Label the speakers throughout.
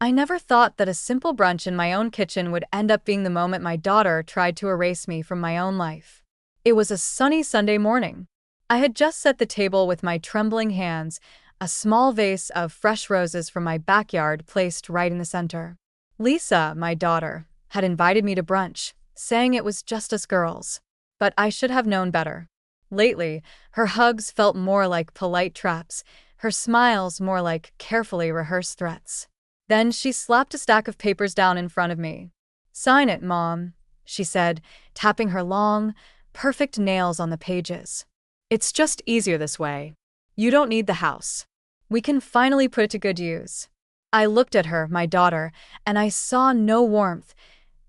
Speaker 1: I never thought that a simple brunch in my own kitchen would end up being the moment my daughter tried to erase me from my own life. It was a sunny Sunday morning. I had just set the table with my trembling hands, a small vase of fresh roses from my backyard placed right in the center. Lisa, my daughter, had invited me to brunch, saying it was just us girls. But I should have known better. Lately, her hugs felt more like polite traps, her smiles more like carefully rehearsed threats. Then she slapped a stack of papers down in front of me. "Sign it, Mom," she said, tapping her long, perfect nails on the pages. "It's just easier this way. You don't need the house. We can finally put it to good use." I looked at her, my daughter, and I saw no warmth,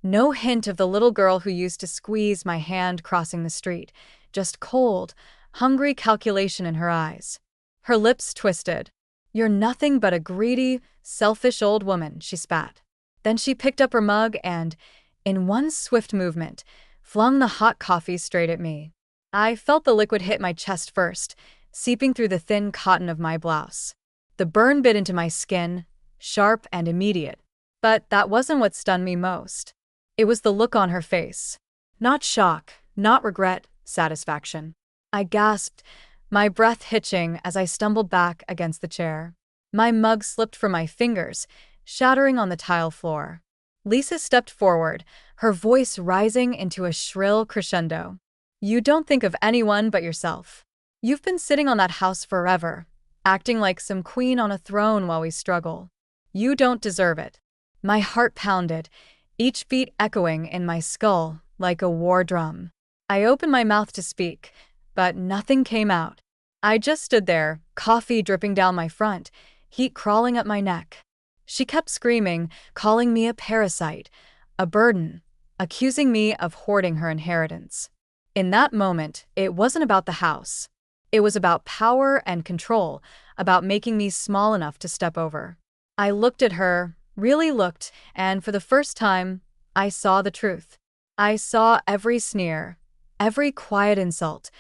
Speaker 1: no hint of the little girl who used to squeeze my hand crossing the street, just cold, hungry calculation in her eyes. Her lips twisted. "You're nothing but a greedy, selfish old woman," she spat. Then she picked up her mug and, in one swift movement, flung the hot coffee straight at me. I felt the liquid hit my chest first, seeping through the thin cotton of my blouse. The burn bit into my skin, sharp and immediate. But that wasn't what stunned me most. It was the look on her face. Not shock, not regret, satisfaction. I gasped, my breath hitching as I stumbled back against the chair. My mug slipped from my fingers, shattering on the tile floor. Lisa stepped forward, her voice rising into a shrill crescendo. "You don't think of anyone but yourself. You've been sitting on that house forever, acting like some queen on a throne while we struggle. You don't deserve it." My heart pounded, each beat echoing in my skull like a war drum. I opened my mouth to speak, but nothing came out. I just stood there, coffee dripping down my front, heat crawling up my neck. She kept screaming, calling me a parasite, a burden, accusing me of hoarding her inheritance. In that moment, it wasn't about the house. It was about power and control, about making me small enough to step over. I looked at her, really looked, and for the first time, I saw the truth. I saw every sneer, every quiet insult,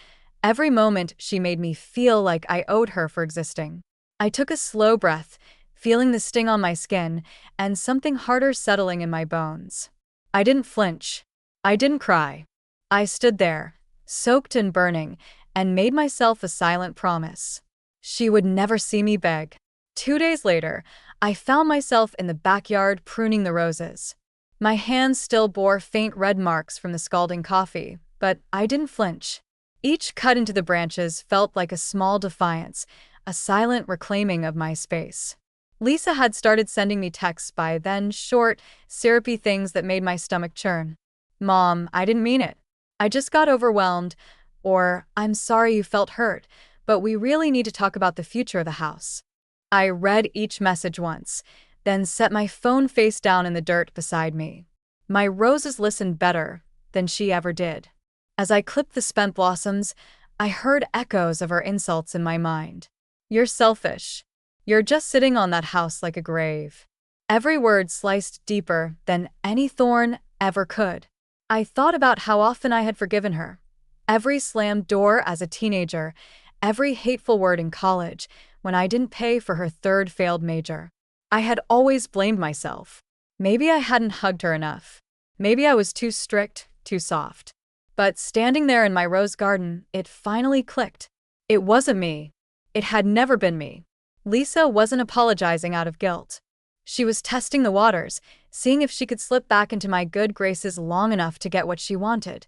Speaker 1: every moment she made me feel like I owed her for existing. I took a slow breath, feeling the sting on my skin and something harder settling in my bones. I didn't flinch. I didn't cry. I stood there, soaked and burning, and made myself a silent promise. She would never see me beg. 2 days later, I found myself in the backyard pruning the roses. My hands still bore faint red marks from the scalding coffee, but I didn't flinch. Each cut into the branches felt like a small defiance, a silent reclaiming of my space. Lisa had started sending me texts by then, short, syrupy things that made my stomach churn. "Mom, I didn't mean it. I just got overwhelmed," or "I'm sorry you felt hurt, but we really need to talk about the future of the house." I read each message once, then set my phone face down in the dirt beside me. My roses listened better than she ever did. As I clipped the spent blossoms, I heard echoes of her insults in my mind. "You're selfish. You're just sitting on that house like a grave." Every word sliced deeper than any thorn ever could. I thought about how often I had forgiven her. Every slammed door as a teenager, every hateful word in college, when I didn't pay for her third failed major. I had always blamed myself. Maybe I hadn't hugged her enough. Maybe I was too strict, too soft. But standing there in my rose garden, it finally clicked. It wasn't me. It had never been me. Lisa wasn't apologizing out of guilt. She was testing the waters, seeing if she could slip back into my good graces long enough to get what she wanted.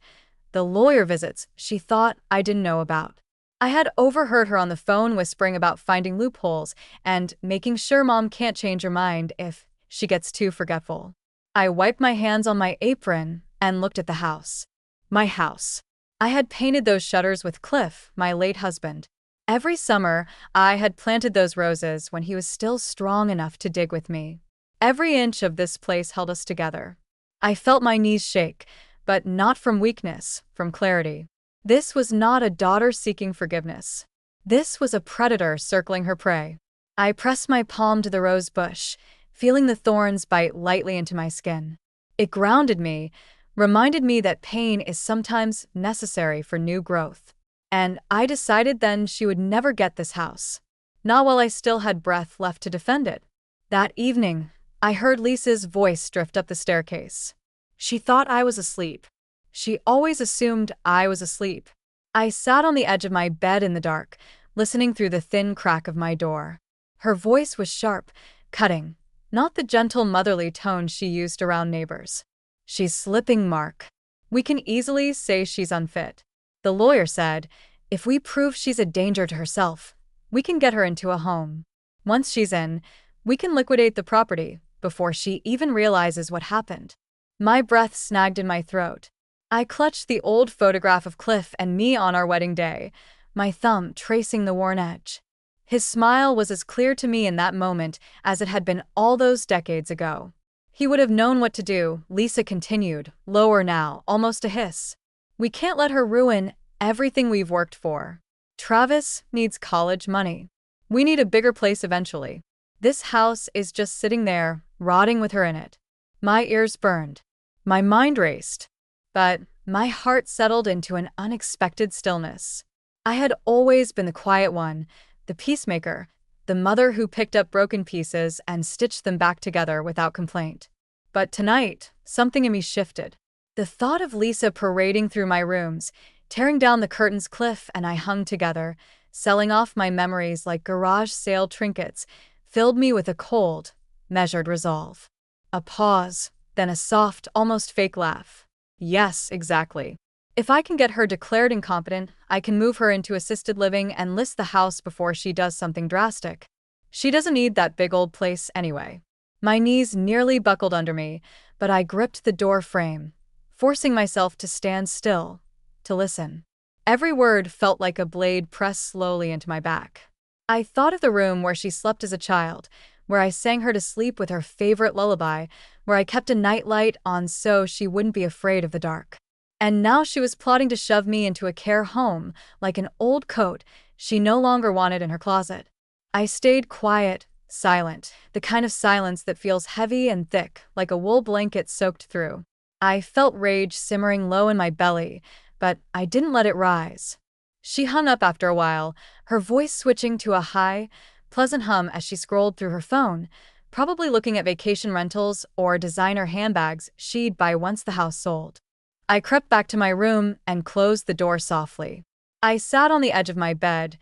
Speaker 1: The lawyer visits she thought I didn't know about. I had overheard her on the phone whispering about finding loopholes and making sure Mom can't change her mind if she gets too forgetful. I wiped my hands on my apron and looked at the house. My house. I had painted those shutters with Cliff, my late husband. Every summer, I had planted those roses when he was still strong enough to dig with me. Every inch of this place held us together. I felt my knees shake, but not from weakness, from clarity. This was not a daughter seeking forgiveness. This was a predator circling her prey. I pressed my palm to the rose bush, feeling the thorns bite lightly into my skin. It grounded me, reminded me that pain is sometimes necessary for new growth. And I decided then she would never get this house. Not while I still had breath left to defend it. That evening, I heard Lisa's voice drift up the staircase. She thought I was asleep. She always assumed I was asleep. I sat on the edge of my bed in the dark, listening through the thin crack of my door. Her voice was sharp, cutting, not the gentle motherly tone she used around neighbors. "She's slipping, Mark. We can easily say she's unfit. The lawyer said, if we prove she's a danger to herself, we can get her into a home. Once she's in, we can liquidate the property before she even realizes what happened." My breath snagged in my throat. I clutched the old photograph of Cliff and me on our wedding day, my thumb tracing the worn edge. His smile was as clear to me in that moment as it had been all those decades ago. He would have known what to do, Lisa continued, lower now, almost a hiss. "We can't let her ruin everything we've worked for. Travis needs college money. We need a bigger place eventually. This house is just sitting there, rotting with her in it." My ears burned. My mind raced. But my heart settled into an unexpected stillness. I had always been the quiet one, the peacemaker, the mother who picked up broken pieces and stitched them back together without complaint. But tonight, something in me shifted. The thought of Lisa parading through my rooms, tearing down the curtains Cliff and I hung together, selling off my memories like garage sale trinkets, filled me with a cold, measured resolve. A pause, then a soft, almost fake laugh. "Yes, exactly. If I can get her declared incompetent, I can move her into assisted living and list the house before she does something drastic. She doesn't need that big old place anyway." My knees nearly buckled under me, but I gripped the door frame, forcing myself to stand still, to listen. Every word felt like a blade pressed slowly into my back. I thought of the room where she slept as a child, where I sang her to sleep with her favorite lullaby, where I kept a nightlight on so she wouldn't be afraid of the dark. And now she was plotting to shove me into a care home, like an old coat she no longer wanted in her closet. I stayed quiet, silent, the kind of silence that feels heavy and thick, like a wool blanket soaked through. I felt rage simmering low in my belly, but I didn't let it rise. She hung up after a while, her voice switching to a high, pleasant hum as she scrolled through her phone, probably looking at vacation rentals or designer handbags she'd buy once the house sold. I crept back to my room and closed the door softly. I sat on the edge of my bed,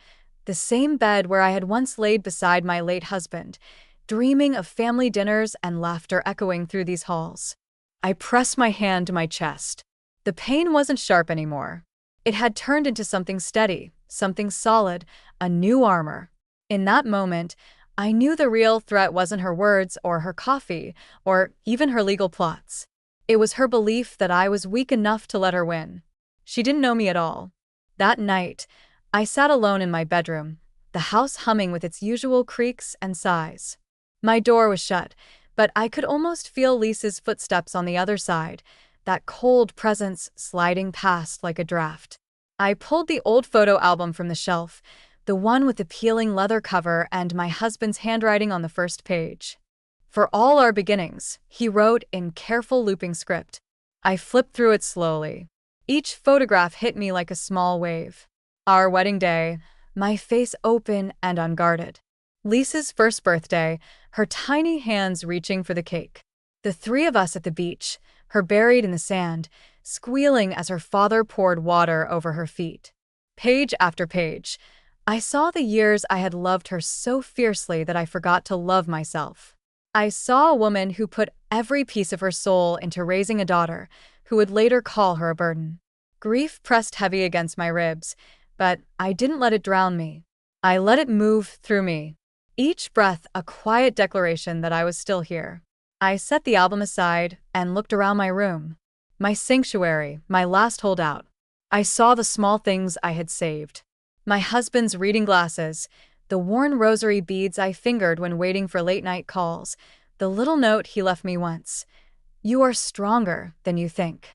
Speaker 1: the same bed where I had once laid beside my late husband, dreaming of family dinners and laughter echoing through these halls. I pressed my hand to my chest. The pain wasn't sharp anymore. It had turned into something steady, something solid, a new armor. In that moment, I knew the real threat wasn't her words or her coffee or even her legal plots. It was her belief that I was weak enough to let her win. She didn't know me at all. That night, I sat alone in my bedroom, the house humming with its usual creaks and sighs. My door was shut, but I could almost feel Lisa's footsteps on the other side, that cold presence sliding past like a draft. I pulled the old photo album from the shelf, the one with the peeling leather cover and my husband's handwriting on the first page. "For all our beginnings," he wrote in careful looping script. I flipped through it slowly. Each photograph hit me like a small wave. Our wedding day, my face open and unguarded. Lisa's first birthday, her tiny hands reaching for the cake. The three of us at the beach, her buried in the sand, squealing as her father poured water over her feet. Page after page, I saw the years I had loved her so fiercely that I forgot to love myself. I saw a woman who put every piece of her soul into raising a daughter, who would later call her a burden. Grief pressed heavy against my ribs, but I didn't let it drown me. I let it move through me. Each breath a quiet declaration that I was still here. I set the album aside and looked around my room. My sanctuary, my last holdout. I saw the small things I had saved. My husband's reading glasses, the worn rosary beads I fingered when waiting for late-night calls, the little note he left me once. "You are stronger than you think."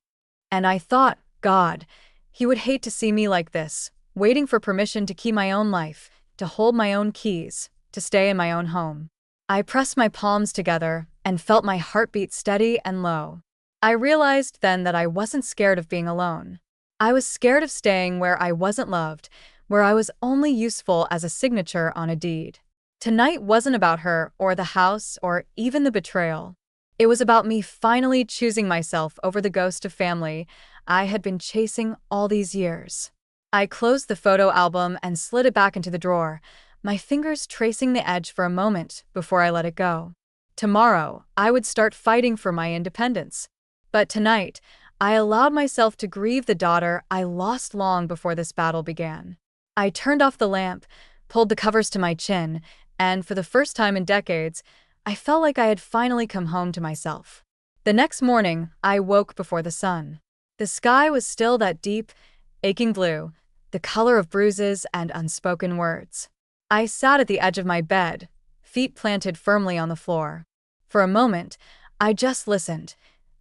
Speaker 1: And I thought, God, he would hate to see me like this, waiting for permission to keep my own life, to hold my own keys, to stay in my own home. I pressed my palms together and felt my heartbeat steady and low. I realized then that I wasn't scared of being alone. I was scared of staying where I wasn't loved, where I was only useful as a signature on a deed. Tonight wasn't about her or the house or even the betrayal. It was about me finally choosing myself over the ghost of family I had been chasing all these years. I closed the photo album and slid it back into the drawer, my fingers tracing the edge for a moment before I let it go. Tomorrow, I would start fighting for my independence. But tonight, I allowed myself to grieve the daughter I lost long before this battle began. I turned off the lamp, pulled the covers to my chin, and for the first time in decades, I felt like I had finally come home to myself. The next morning, I woke before the sun. The sky was still that deep, aching blue, the color of bruises and unspoken words. I sat at the edge of my bed, feet planted firmly on the floor. For a moment, I just listened,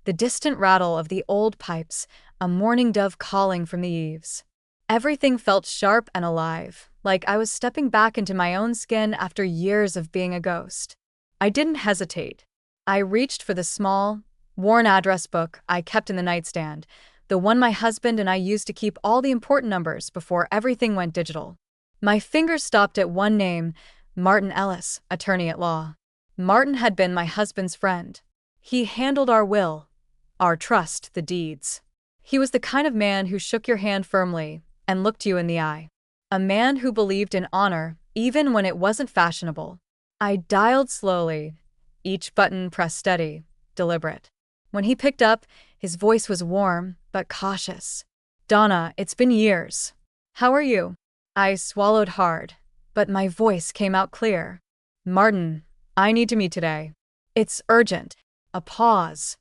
Speaker 1: the distant rattle of the old pipes, a mourning dove calling from the eaves. Everything felt sharp and alive, like I was stepping back into my own skin after years of being a ghost. I didn't hesitate. I reached for the small, worn address book I kept in the nightstand, the one my husband and I used to keep all the important numbers before everything went digital. My fingers stopped at one name, Martin Ellis, attorney at law. Martin had been my husband's friend. He handled our will, our trust, the deeds. He was the kind of man who shook your hand firmly and looked you in the eye. A man who believed in honor, even when it wasn't fashionable. I dialed slowly, each button pressed steady, deliberate. When he picked up, his voice was warm, but cautious. "Donna, it's been years. How are you?" I swallowed hard, but my voice came out clear. "Martin, I need to meet today. It's urgent." A pause.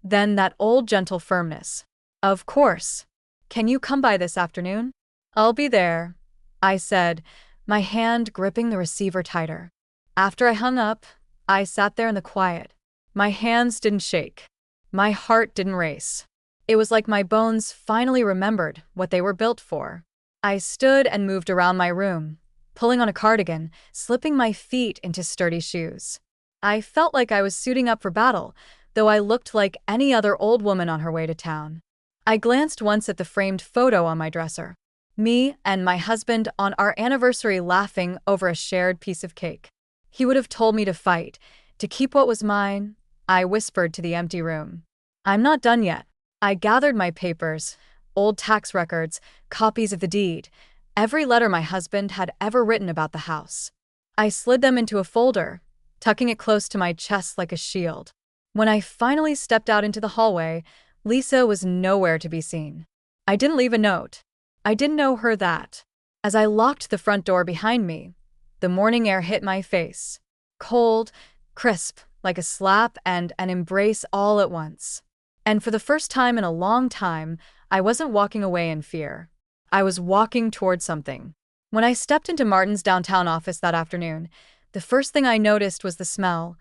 Speaker 1: Then that old gentle firmness. "Of course. Can you come by this afternoon?" "I'll be there," I said, my hand gripping the receiver tighter. After I hung up, I sat there in the quiet. My hands didn't shake. My heart didn't race. It was like my bones finally remembered what they were built for. I stood and moved around my room, pulling on a cardigan, slipping my feet into sturdy shoes. I felt like I was suiting up for battle, though I looked like any other old woman on her way to town. I glanced once at the framed photo on my dresser. Me and my husband on our anniversary laughing over a shared piece of cake. He would have told me to fight, to keep what was mine, I whispered to the empty room. "I'm not done yet." I gathered my papers, old tax records, copies of the deed, every letter my husband had ever written about the house. I slid them into a folder, tucking it close to my chest like a shield. When I finally stepped out into the hallway, Lisa was nowhere to be seen. I didn't leave a note. I didn't owe her that. As I locked the front door behind me, the morning air hit my face. Cold, crisp, like a slap and an embrace all at once. And for the first time in a long time, I wasn't walking away in fear. I was walking toward something. When I stepped into Martin's downtown office that afternoon, the first thing I noticed was the smell.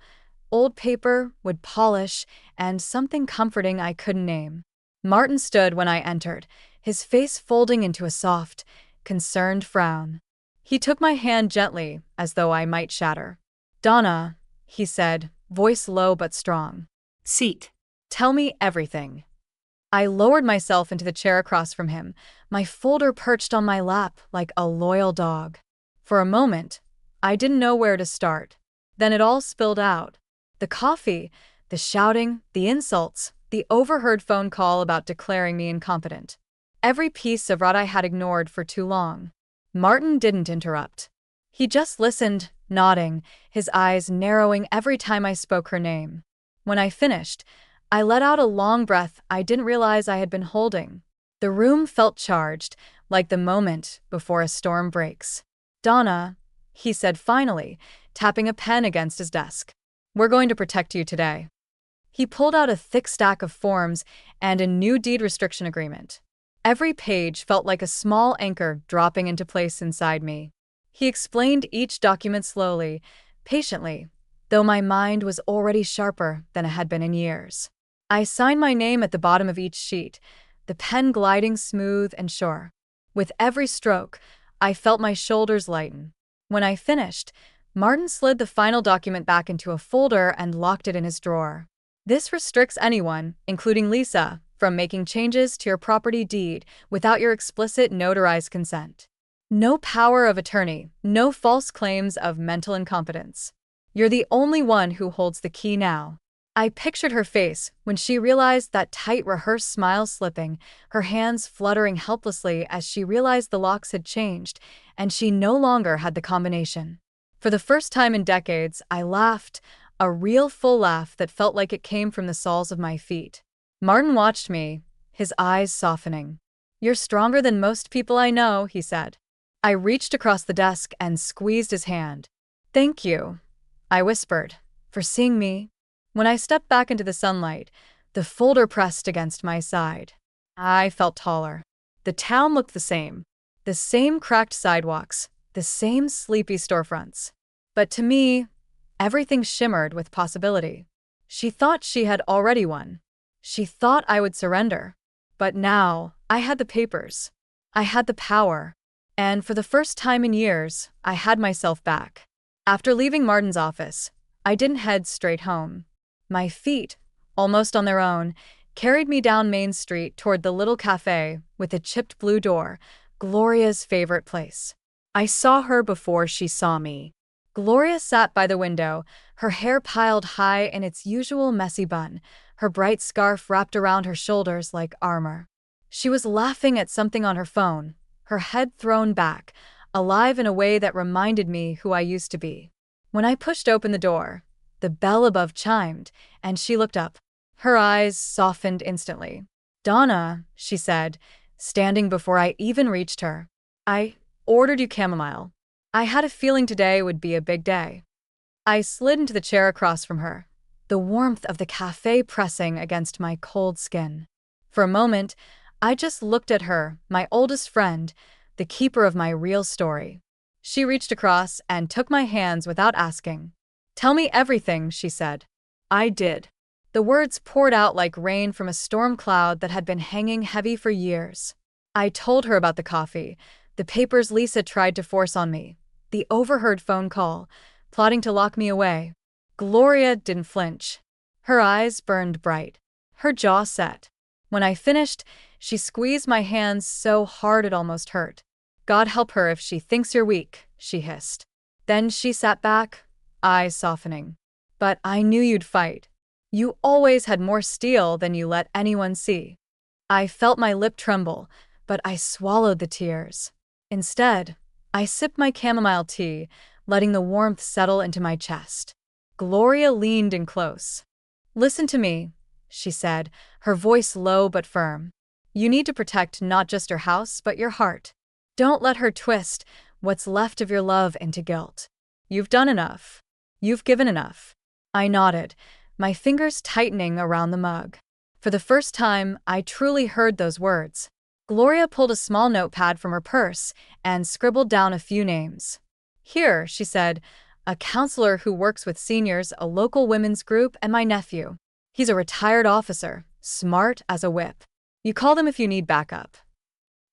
Speaker 1: Old paper, wood polish, and something comforting I couldn't name. Martin stood when I entered, his face folding into a soft, concerned frown. He took my hand gently, as though I might shatter. "Donna," he said, voice low but strong.
Speaker 2: "Seat.
Speaker 1: "Tell me everything." I lowered myself into the chair across from him, my folder perched on my lap like a loyal dog. For a moment, I didn't know where to start. Then it all spilled out. The coffee, the shouting, the insults, the overheard phone call about declaring me incompetent. Every piece of what I had ignored for too long. Martin didn't interrupt. He just listened, nodding, his eyes narrowing every time I spoke her name. When I finished, I let out a long breath I didn't realize I had been holding. The room felt charged, like the moment before a storm breaks. "Donna," he said finally, tapping a pen against his desk. "We're going to protect you today." He pulled out a thick stack of forms and a new deed restriction agreement. Every page felt like a small anchor dropping into place inside me. He explained each document slowly, patiently, though my mind was already sharper than it had been in years. I signed my name at the bottom of each sheet, the pen gliding smooth and sure. With every stroke, I felt my shoulders lighten. When I finished, Martin slid the final document back into a folder and locked it in his drawer. "This restricts anyone, including Lisa, from making changes to your property deed without your explicit notarized consent." No power of attorney, no false claims of mental incompetence. You're the only one who holds the key now. I pictured her face when she realized that tight rehearsed smile slipping, her hands fluttering helplessly as she realized the locks had changed, and she no longer had the combination. For the first time in decades, I laughed, a real full laugh that felt like it came from the soles of my feet. Martin watched me, his eyes softening. "You're stronger than most people I know," he said. I reached across the desk and squeezed his hand. "Thank you," I whispered, "for seeing me." When I stepped back into the sunlight, the folder pressed against my side. I felt taller. The town looked the same cracked sidewalks, the same sleepy storefronts. But to me, everything shimmered with possibility. She thought she had already won. She thought I would surrender. But now, I had the papers. I had the power. And for the first time in years, I had myself back. After leaving Martin's office, I didn't head straight home. My feet, almost on their own, carried me down Main Street toward the little cafe with a chipped blue door, Gloria's favorite place. I saw her before she saw me. Gloria sat by the window, her hair piled high in its usual messy bun, her bright scarf wrapped around her shoulders like armor. She was laughing at something on her phone, her head thrown back, alive in a way that reminded me who I used to be. When I pushed open the door, the bell above chimed, and she looked up. Her eyes softened instantly. "Donna," she said, standing before I even reached her. "I ordered you chamomile. I had a feeling today would be a big day." I slid into the chair across from her, the warmth of the cafe pressing against my cold skin. For a moment, I just looked at her, my oldest friend, the keeper of my real story. She reached across and took my hands without asking. "Tell me everything," she said. I did. The words poured out like rain from a storm cloud that had been hanging heavy for years. I told her about the coffee, the papers Lisa tried to force on me, the overheard phone call, plotting to lock me away. Gloria didn't flinch. Her eyes burned bright. Her jaw set. When I finished, she squeezed my hands so hard it almost hurt. "God help her if she thinks you're weak," she hissed. Then she sat back, eyes softening. "But I knew you'd fight. You always had more steel than you let anyone see." I felt my lip tremble, but I swallowed the tears. Instead, I sipped my chamomile tea, letting the warmth settle into my chest. Gloria leaned in close. "Listen to me," she said, her voice low but firm. "You need to protect not just your house, but your heart. Don't let her twist what's left of your love into guilt. You've done enough. You've given enough." I nodded, my fingers tightening around the mug. For the first time, I truly heard those words. Gloria pulled a small notepad from her purse and scribbled down a few names. "Here," she said, "a counselor who works with seniors, a local women's group, and my nephew. He's a retired officer, smart as a whip. You call them if you need backup."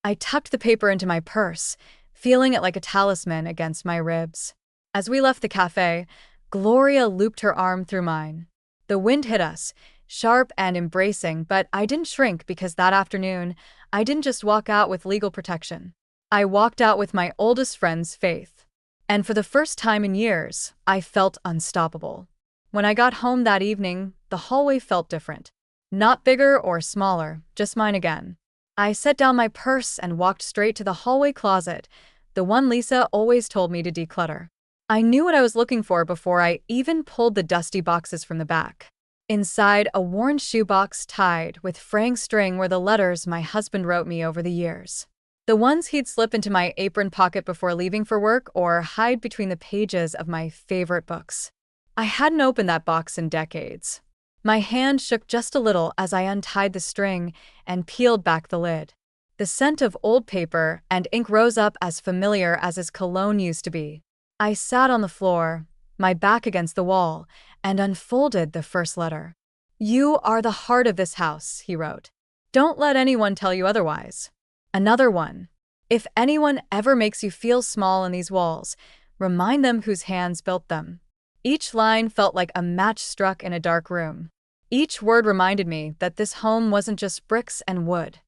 Speaker 1: I tucked the paper into my purse, feeling it like a talisman against my ribs. As we left the cafe, Gloria looped her arm through mine. The wind hit us, sharp and embracing, but I didn't shrink because that afternoon, I didn't just walk out with legal protection. I walked out with my oldest friend's faith. And for the first time in years, I felt unstoppable. When I got home that evening, the hallway felt different. Not bigger or smaller, just mine again. I set down my purse and walked straight to the hallway closet, the one Lisa always told me to declutter. I knew what I was looking for before I even pulled the dusty boxes from the back. Inside, a worn shoebox tied with fraying string were the letters my husband wrote me over the years. The ones he'd slip into my apron pocket before leaving for work or hide between the pages of my favorite books. I hadn't opened that box in decades. My hand shook just a little as I untied the string and peeled back the lid. The scent of old paper and ink rose up as familiar as his cologne used to be. I sat on the floor, my back against the wall, and unfolded the first letter. "You are the heart of this house," he wrote. "Don't let anyone tell you otherwise." Another one. "If anyone ever makes you feel small in these walls, remind them whose hands built them." Each line felt like a match struck in a dark room. Each word reminded me that this home wasn't just bricks and wood.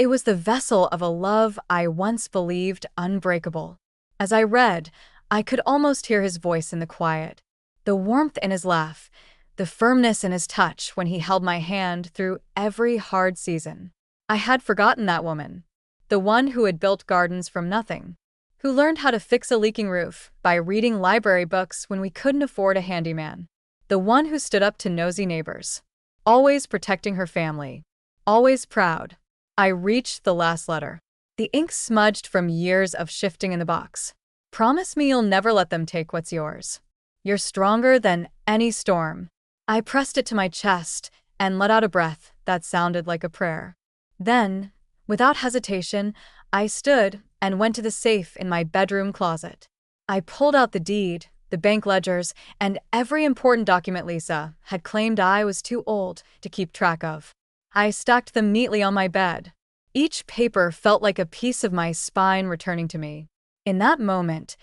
Speaker 1: It was the vessel of a love I once believed unbreakable. As I read, I could almost hear his voice in the quiet, the warmth in his laugh, the firmness in his touch when he held my hand through every hard season. I had forgotten that woman, the one who had built gardens from nothing, who learned how to fix a leaking roof by reading library books when we couldn't afford a handyman, the one who stood up to nosy neighbors, always protecting her family, always proud. I reached the last letter. The ink smudged from years of shifting in the box. Promise me you'll never let them take what's yours. You're stronger than any storm. I pressed it to my chest and let out a breath that sounded like a prayer. Then, without hesitation, I stood and went to the safe in my bedroom closet. I pulled out the deed, the bank ledgers, and every important document Lisa had claimed I was too old to keep track of. I stacked them neatly on my bed. Each paper felt like a piece of my spine returning to me. In that moment,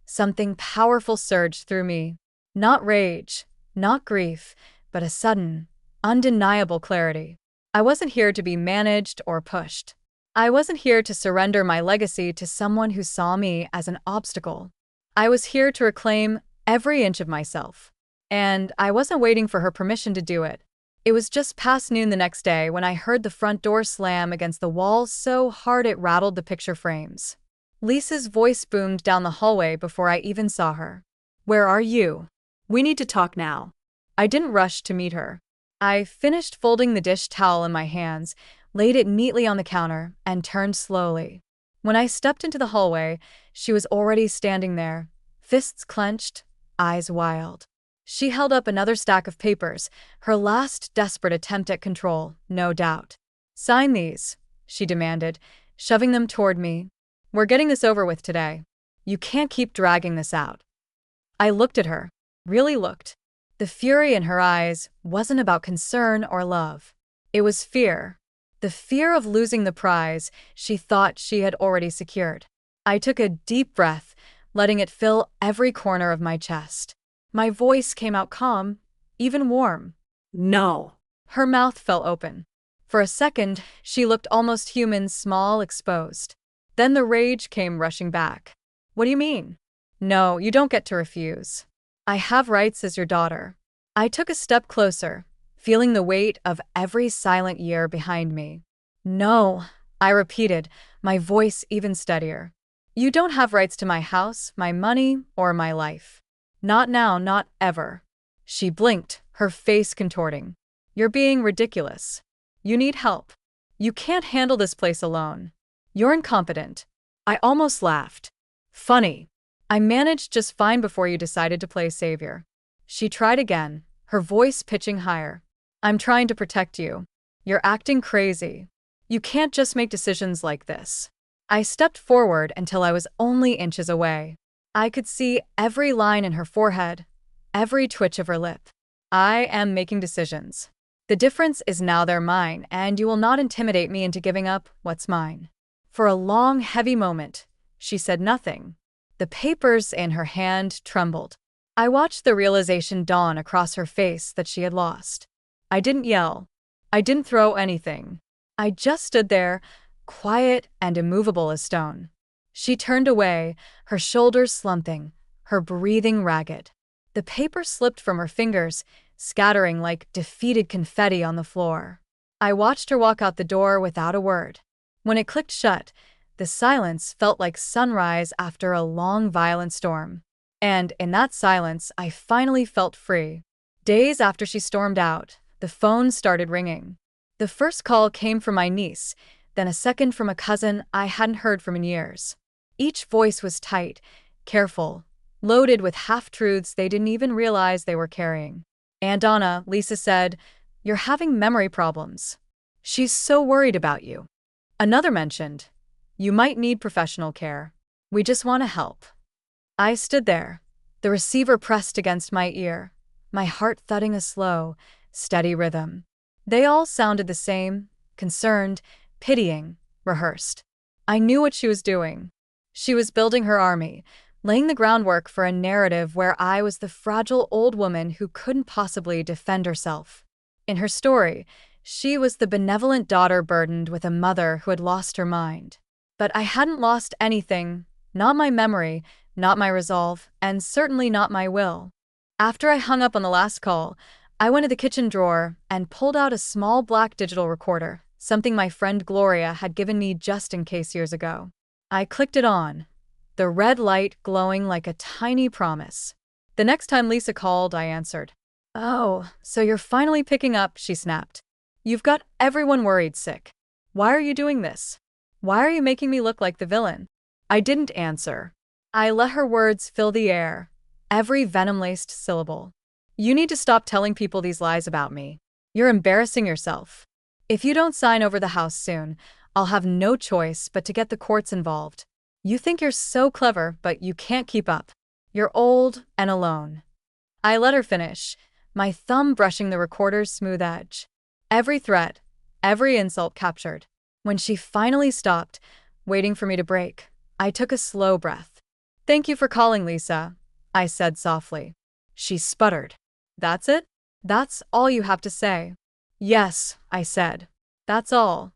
Speaker 1: something powerful surged through me. Not rage, not grief, but a sudden, undeniable clarity. I wasn't here to be managed or pushed. I wasn't here to surrender my legacy to someone who saw me as an obstacle. I was here to reclaim every inch of myself. And I wasn't waiting for her permission to do it. It was just past noon the next day when I heard the front door slam against the wall so hard it rattled the picture frames. Lisa's voice boomed down the hallway before I even saw her. "Where are you? We need to talk now." I didn't rush to meet her. I finished folding the dish towel in my hands, laid it neatly on the counter, and turned slowly. When I stepped into the hallway, she was already standing there, fists clenched, eyes wild. She held up another stack of papers, her last desperate attempt at control, no doubt. "Sign these," she demanded, shoving them toward me. "We're getting this over with today. You can't keep dragging this out." I looked at her, really looked. The fury in her eyes wasn't about concern or love. It was fear. The fear of losing the prize she thought she had already secured. I took a deep breath, letting it fill every corner of my chest. My voice came out calm, even warm. "No." Her mouth fell open. For a second, she looked almost human, small, exposed. Then the rage came rushing back. "What do you mean?" "No, you don't get to refuse. I have rights as your daughter." I took a step closer, feeling the weight of every silent year behind me. "No," I repeated, my voice even steadier. "You don't have rights to my house, my money, or my life. Not now, not ever." She blinked, her face contorting. "You're being ridiculous. You need help. You can't handle this place alone. You're incompetent." I almost laughed. "Funny. I managed just fine before you decided to play savior." She tried again, her voice pitching higher. "I'm trying to protect you. You're acting crazy. You can't just make decisions like this." I stepped forward until I was only inches away. I could see every line in her forehead, every twitch of her lip. "I am making decisions. The difference is now they're mine, and you will not intimidate me into giving up what's mine." For a long, heavy moment, she said nothing. The papers in her hand trembled. I watched the realization dawn across her face that she had lost. I didn't yell. I didn't throw anything. I just stood there, quiet and immovable as stone. She turned away, her shoulders slumping, her breathing ragged. The paper slipped from her fingers, scattering like defeated confetti on the floor. I watched her walk out the door without a word. When it clicked shut, the silence felt like sunrise after a long, violent storm. And in that silence, I finally felt free. Days after she stormed out, the phone started ringing. The first call came from my niece, then a second from a cousin I hadn't heard from in years. Each voice was tight, careful, loaded with half-truths they didn't even realize they were carrying. "Aunt Donna," Lisa said, "you're having memory problems. She's so worried about you." Another mentioned, "You might need professional care. We just want to help." I stood there, the receiver pressed against my ear, my heart thudding a slow, steady rhythm. They all sounded the same, concerned, pitying, rehearsed. I knew what she was doing. She was building her army, laying the groundwork for a narrative where I was the fragile old woman who couldn't possibly defend herself. In her story, She was the benevolent daughter burdened with a mother who had lost her mind. But I hadn't lost anything, not my memory, not my resolve, and certainly not my will. After I hung up on the last call, I went to the kitchen drawer and pulled out a small black digital recorder, something my friend Gloria had given me just in case years ago. I clicked it on, the red light glowing like a tiny promise. The next time Lisa called, I answered. "Oh, so you're finally picking up," she snapped. "You've got everyone worried sick. Why are you doing this? Why are you making me look like the villain?" I didn't answer. I let her words fill the air, every venom-laced syllable. "You need to stop telling people these lies about me. You're embarrassing yourself. If you don't sign over the house soon, I'll have no choice but to get the courts involved. You think you're so clever, but you can't keep up. You're old and alone." I let her finish, my thumb brushing the recorder's smooth edge. Every threat, every insult captured. When she finally stopped, waiting for me to break, I took a slow breath. "Thank you for calling, Lisa," I said softly. She sputtered. "That's it? That's all you have to say?" "Yes," I said. "That's all."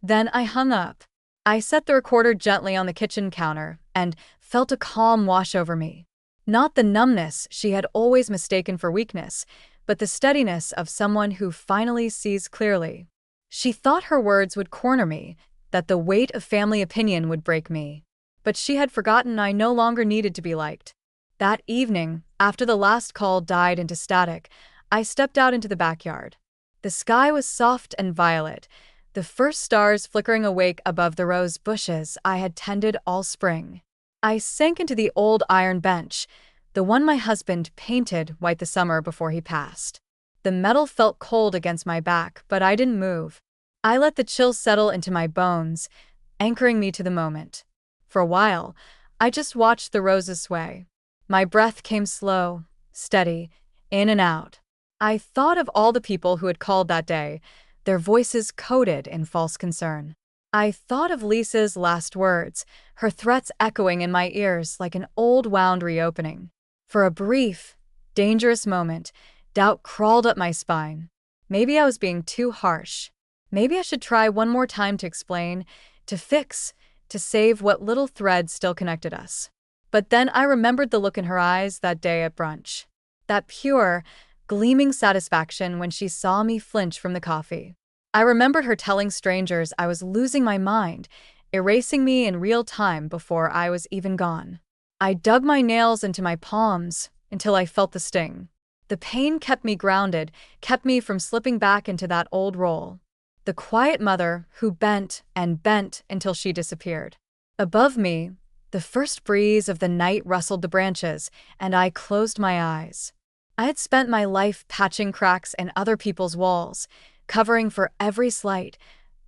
Speaker 1: Then I hung up. I set the recorder gently on the kitchen counter and felt a calm wash over me. Not the numbness she had always mistaken for weakness, but the steadiness of someone who finally sees clearly. She thought her words would corner me, that the weight of family opinion would break me. But she had forgotten I no longer needed to be liked. That evening, after the last call died into static, I stepped out into the backyard. The sky was soft and violet, the first stars flickering awake above the rose bushes I had tended all spring. I sank into the old iron bench, the one my husband painted white the summer before he passed. The metal felt cold against my back, but I didn't move. I let the chill settle into my bones, anchoring me to the moment. For a while, I just watched the roses sway. My breath came slow, steady, in and out. I thought of all the people who had called that day, their voices coated in false concern. I thought of Lisa's last words, her threats echoing in my ears like an old wound reopening. For a brief, dangerous moment, doubt crawled up my spine. Maybe I was being too harsh. Maybe I should try one more time to explain, to fix, to save what little thread still connected us. But then I remembered the look in her eyes that day at brunch. That pure, gleaming satisfaction when she saw me flinch from the coffee. I remembered her telling strangers I was losing my mind, erasing me in real time before I was even gone. I dug my nails into my palms until I felt the sting. The pain kept me grounded, kept me from slipping back into that old role. The quiet mother who bent and bent until she disappeared. Above me, the first breeze of the night rustled the branches, and I closed my eyes. I had spent my life patching cracks in other people's walls, covering for every slight,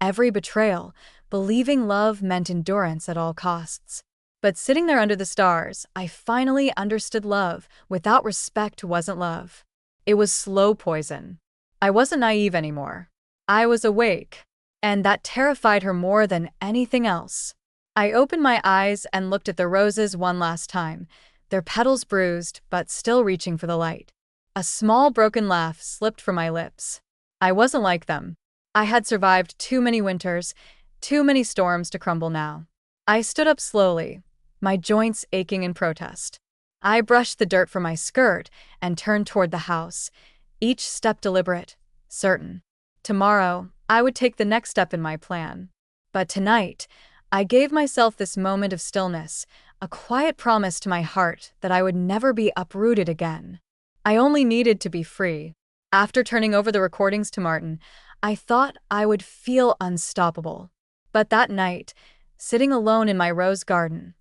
Speaker 1: every betrayal, believing love meant endurance at all costs. But sitting there under the stars, I finally understood love without respect wasn't love. It was slow poison. I wasn't naive anymore. I was awake, and that terrified her more than anything else. I opened my eyes and looked at the roses one last time, their petals bruised but still reaching for the light. A small broken laugh slipped from my lips. I wasn't like them. I had survived too many winters, too many storms to crumble now. I stood up slowly, my joints aching in protest. I brushed the dirt from my skirt and turned toward the house, each step deliberate, certain. Tomorrow, I would take the next step in my plan. But tonight, I gave myself this moment of stillness, a quiet promise to my heart that I would never be uprooted again. I only needed to be free. After turning over the recordings to Martin, I thought I would feel unstoppable. But that night, sitting alone in my rose garden,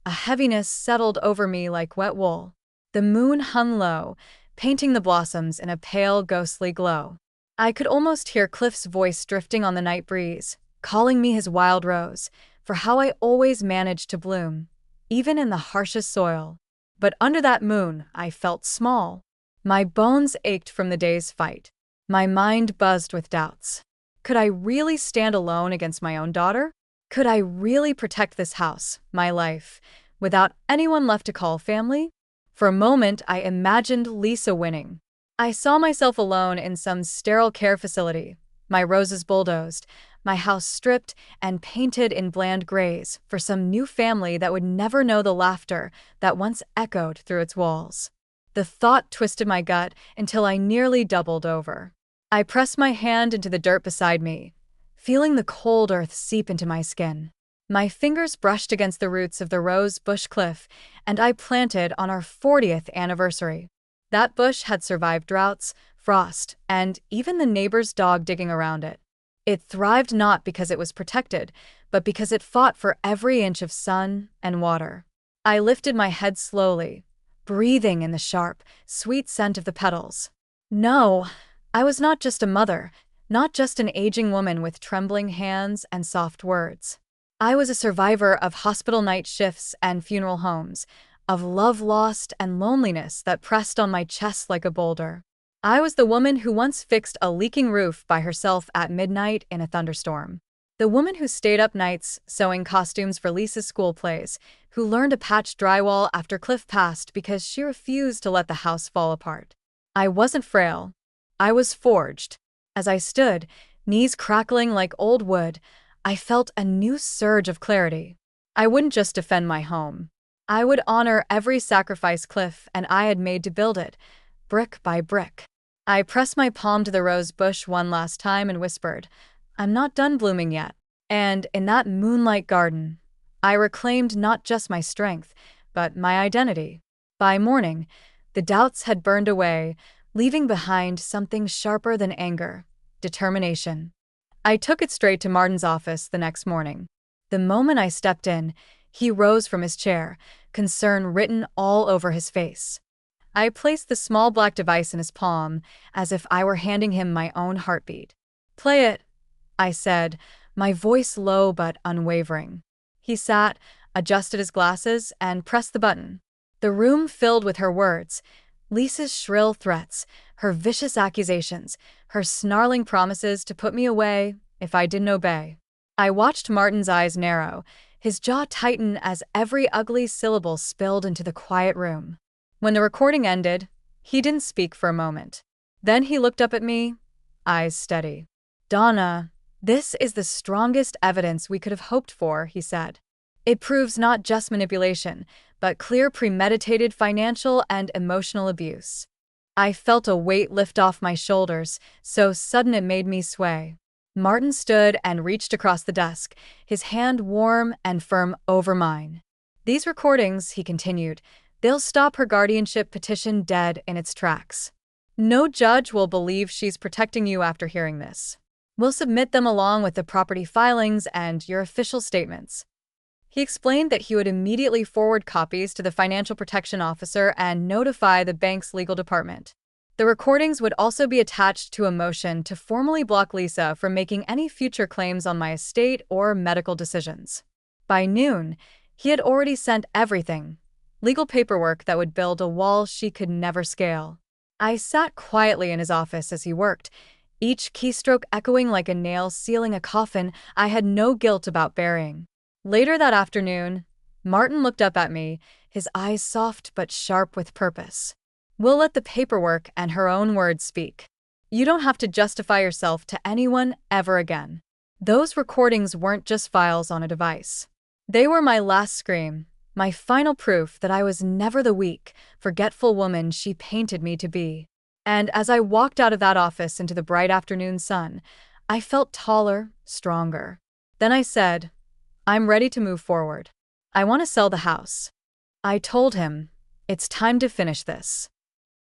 Speaker 1: a heaviness settled over me like wet wool. The moon hung low, painting the blossoms in a pale, ghostly glow. I could almost hear Cliff's voice drifting on the night breeze, calling me his wild rose, for how I always managed to bloom, even in the harshest soil. But under that moon, I felt small. My bones ached from the day's fight. My mind buzzed with doubts. Could I really stand alone against my own daughter? Could I really protect this house, my life, without anyone left to call family? For a moment, I imagined Lisa winning. I saw myself alone in some sterile care facility, my roses bulldozed, my house stripped and painted in bland grays for some new family that would never know the laughter that once echoed through its walls. The thought twisted my gut until I nearly doubled over. I pressed my hand into the dirt beside me, feeling the cold earth seep into my skin. My fingers brushed against the roots of the rose bush cliff, and I planted on our 40th anniversary. That bush had survived droughts, frost, and even the neighbor's dog digging around it. It thrived not because it was protected, but because it fought for every inch of sun and water. I lifted my head slowly, breathing in the sharp, sweet scent of the petals. No, I was not just a mother, not just an aging woman with trembling hands and soft words. I was a survivor of hospital night shifts and funeral homes, of love lost and loneliness that pressed on my chest like a boulder. I was the woman who once fixed a leaking roof by herself at midnight in a thunderstorm. The woman who stayed up nights sewing costumes for Lisa's school plays, who learned to patch drywall after Cliff passed because she refused to let the house fall apart. I wasn't frail. I was forged. As I stood, knees crackling like old wood, I felt a new surge of clarity. I wouldn't just defend my home. I would honor every sacrifice Cliff and I had made to build it, brick by brick. I pressed my palm to the rose bush one last time and whispered, "I'm not done blooming yet." And in that moonlight garden, I reclaimed not just my strength, but my identity. By morning, the doubts had burned away, leaving behind something sharper than anger: determination. I took it straight to Martin's office the next morning. The moment I stepped in, he rose from his chair, concern written all over his face. I placed the small black device in his palm, as if I were handing him my own heartbeat. "Play it," I said, my voice low but unwavering. He sat, adjusted his glasses, and pressed the button. The room filled with her words, Lisa's shrill threats, her vicious accusations, her snarling promises to put me away if I didn't obey. I watched Martin's eyes narrow, his jaw tighten as every ugly syllable spilled into the quiet room. When the recording ended, he didn't speak for a moment. Then he looked up at me, eyes steady. "Donna, this is the strongest evidence we could have hoped for," he said. "It proves not just manipulation, but clear premeditated financial and emotional abuse." I felt a weight lift off my shoulders, so sudden it made me sway. Martin stood and reached across the desk, his hand warm and firm over mine. "These recordings," he continued, "they'll stop her guardianship petition dead in its tracks. No judge will believe she's protecting you after hearing this. We'll submit them along with the property filings and your official statements." He explained that he would immediately forward copies to the financial protection officer and notify the bank's legal department. The recordings would also be attached to a motion to formally block Lisa from making any future claims on my estate or medical decisions. By noon, he had already sent everything, legal paperwork that would build a wall she could never scale. I sat quietly in his office as he worked, each keystroke echoing like a nail sealing a coffin I had no guilt about burying. Later that afternoon, Martin looked up at me, his eyes soft but sharp with purpose. "We'll let the paperwork and her own words speak. You don't have to justify yourself to anyone ever again." Those recordings weren't just files on a device. They were my last scream, my final proof that I was never the weak, forgetful woman she painted me to be. And as I walked out of that office into the bright afternoon sun, I felt taller, stronger. Then I said, "I'm ready to move forward. I want to sell the house." I told him, "It's time to finish this."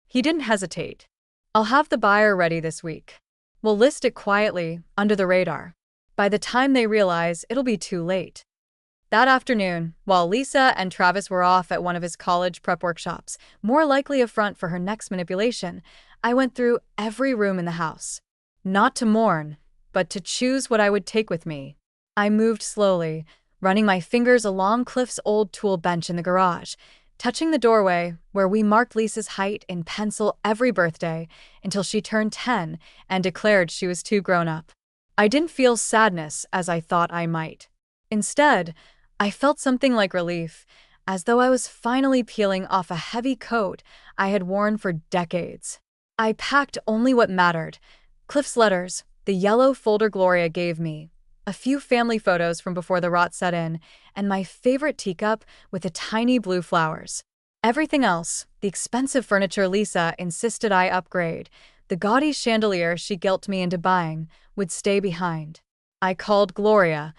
Speaker 1: He didn't hesitate. "I'll have the buyer ready this week. We'll list it quietly, under the radar. By the time they realize, it'll be too late." That afternoon, while Lisa and Travis were off at one of his college prep workshops, more likely a front for her next manipulation, I went through every room in the house. Not to mourn, but to choose what I would take with me. I moved slowly, running my fingers along Cliff's old tool bench in the garage, touching the doorway where we marked Lisa's height in pencil every birthday until she turned 10 and declared she was too grown up. I didn't feel sadness as I thought I might. Instead, I felt something like relief, as though I was finally peeling off a heavy coat I had worn for decades. I packed only what mattered: Cliff's letters, the yellow folder Gloria gave me, a few family photos from before the rot set in, and my favorite teacup with the tiny blue flowers. Everything else, the expensive furniture Lisa insisted I upgrade, the gaudy chandelier she guilt me into buying, would stay behind. I called Gloria,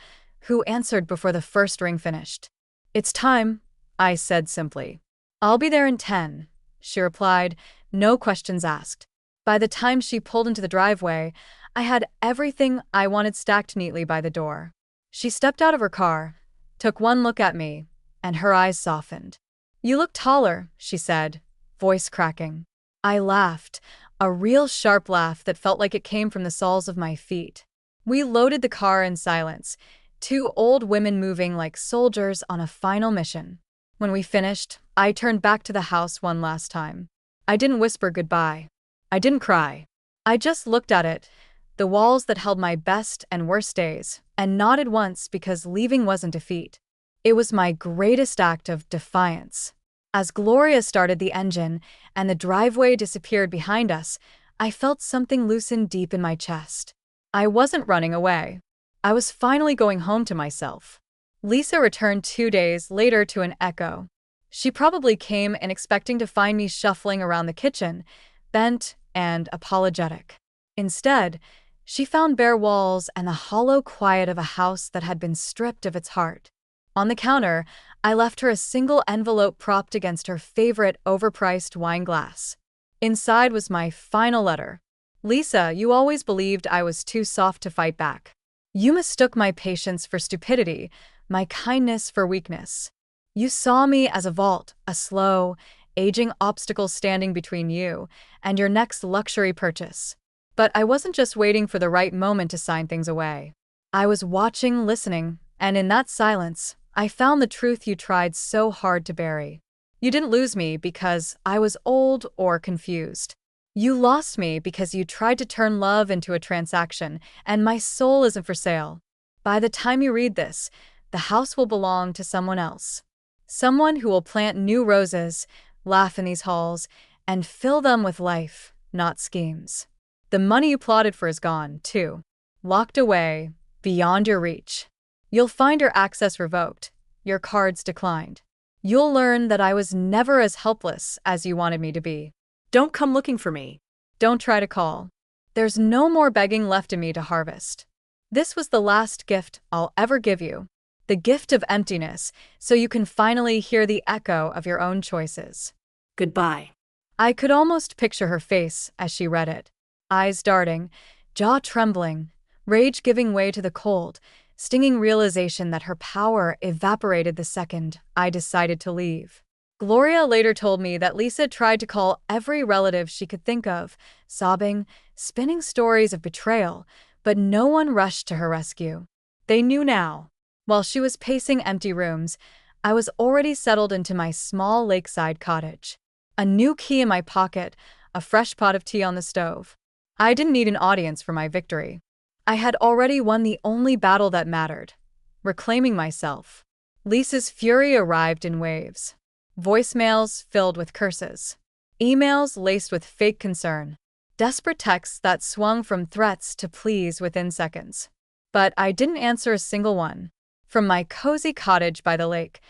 Speaker 1: who answered before the first ring finished. "It's time," I said simply. "I'll be there in 10, she replied, no questions asked. By the time she pulled into the driveway, I had everything I wanted stacked neatly by the door. She stepped out of her car, took one look at me, and her eyes softened. "You look taller," she said, voice cracking. I laughed, a real sharp laugh that felt like it came from the soles of my feet. We loaded the car in silence, two old women moving like soldiers on a final mission. When we finished, I turned back to the house one last time. I didn't whisper goodbye. I didn't cry. I just looked at it, the walls that held my best and worst days, and nodded once because leaving wasn't defeat. It was my greatest act of defiance. As Gloria started the engine and the driveway disappeared behind us, I felt something loosen deep in my chest. I wasn't running away. I was finally going home to myself. Lisa returned 2 days later to an echo. She probably came in expecting to find me shuffling around the kitchen, bent and apologetic. Instead, she found bare walls and the hollow quiet of a house that had been stripped of its heart. On the counter, I left her a single envelope propped against her favorite overpriced wine glass. Inside was my final letter. "Lisa, you always believed I was too soft to fight back. You mistook my patience for stupidity, my kindness for weakness. You saw me as a vault, a slow, aging obstacle standing between you and your next luxury purchase. But I wasn't just waiting for the right moment to sign things away. I was watching, listening, and in that silence, I found the truth you tried so hard to bury. You didn't lose me because I was old or confused. You lost me because you tried to turn love into a transaction, and my soul isn't for sale. By the time you read this, the house will belong to someone else. Someone who will plant new roses, laugh in these halls, and fill them with life, not schemes. The money you plotted for is gone, too. Locked away, beyond your reach. You'll find your access revoked, your cards declined. You'll learn that I was never as helpless as you wanted me to be. Don't come looking for me. Don't try to call. There's no more begging left in me to harvest. This was the last gift I'll ever give you. The gift of emptiness, so you can finally hear the echo of your own choices. Goodbye." I could almost picture her face as she read it. Eyes darting, jaw trembling, rage giving way to the cold, stinging realization that her power evaporated the second I decided to leave. Gloria later told me that Lisa tried to call every relative she could think of, sobbing, spinning stories of betrayal, but no one rushed to her rescue. They knew now. While she was pacing empty rooms, I was already settled into my small lakeside cottage. A new key in my pocket, a fresh pot of tea on the stove. I didn't need an audience for my victory. I had already won the only battle that mattered, reclaiming myself. Lisa's fury arrived in waves. Voicemails filled with curses. Emails laced with fake concern. Desperate texts that swung from threats to pleas within seconds. But I didn't answer a single one. From my cozy cottage by the lake,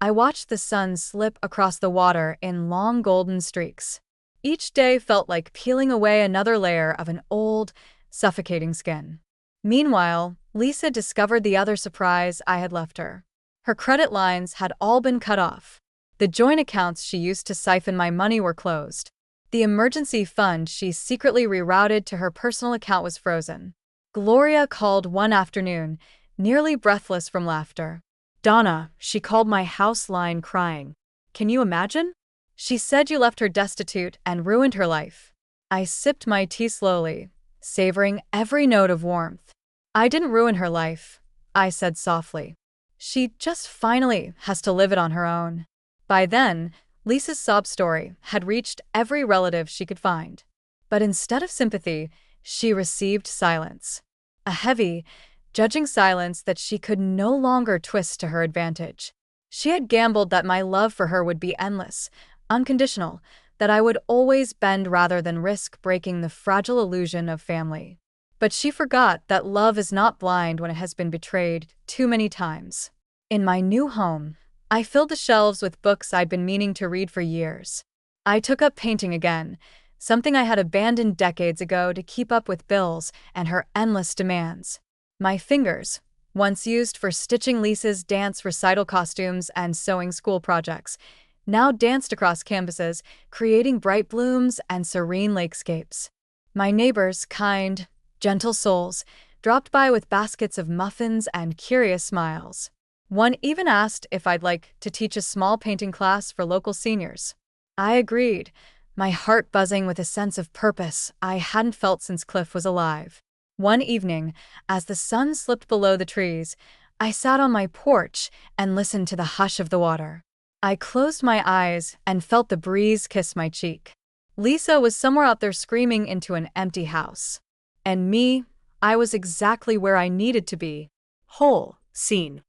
Speaker 1: I watched the sun slip across the water in long golden streaks. Each day felt like peeling away another layer of an old, suffocating skin. Meanwhile, Lisa discovered the other surprise I had left her. Her credit lines had all been cut off. The joint accounts she used to siphon my money were closed. The emergency fund she secretly rerouted to her personal account was frozen. Gloria called one afternoon, nearly breathless from laughter. "Donna," she called my house line crying. "Can you imagine? She said you left her destitute and ruined her life." I sipped my tea slowly, savoring every note of warmth. "I didn't ruin her life," I said softly. "She just finally has to live it on her own." By then, Lisa's sob story had reached every relative she could find. But instead of sympathy, she received silence. A heavy, judging silence that she could no longer twist to her advantage. She had gambled that my love for her would be endless, unconditional, that I would always bend rather than risk breaking the fragile illusion of family. But she forgot that love is not blind when it has been betrayed too many times. In my new home, I filled the shelves with books I'd been meaning to read for years. I took up painting again, something I had abandoned decades ago to keep up with bills and her endless demands. My fingers, once used for stitching Lisa's dance recital costumes and sewing school projects, now danced across canvases, creating bright blooms and serene lakescapes. My neighbors, kind, gentle souls, dropped by with baskets of muffins and curious smiles. One even asked if I'd like to teach a small painting class for local seniors. I agreed, my heart buzzing with a sense of purpose I hadn't felt since Cliff was alive. One evening, as the sun slipped below the trees, I sat on my porch and listened to the hush of the water. I closed my eyes and felt the breeze kiss my cheek. Lisa was somewhere out there screaming into an empty house. And me, I was exactly where I needed to be.
Speaker 2: Whole, seen,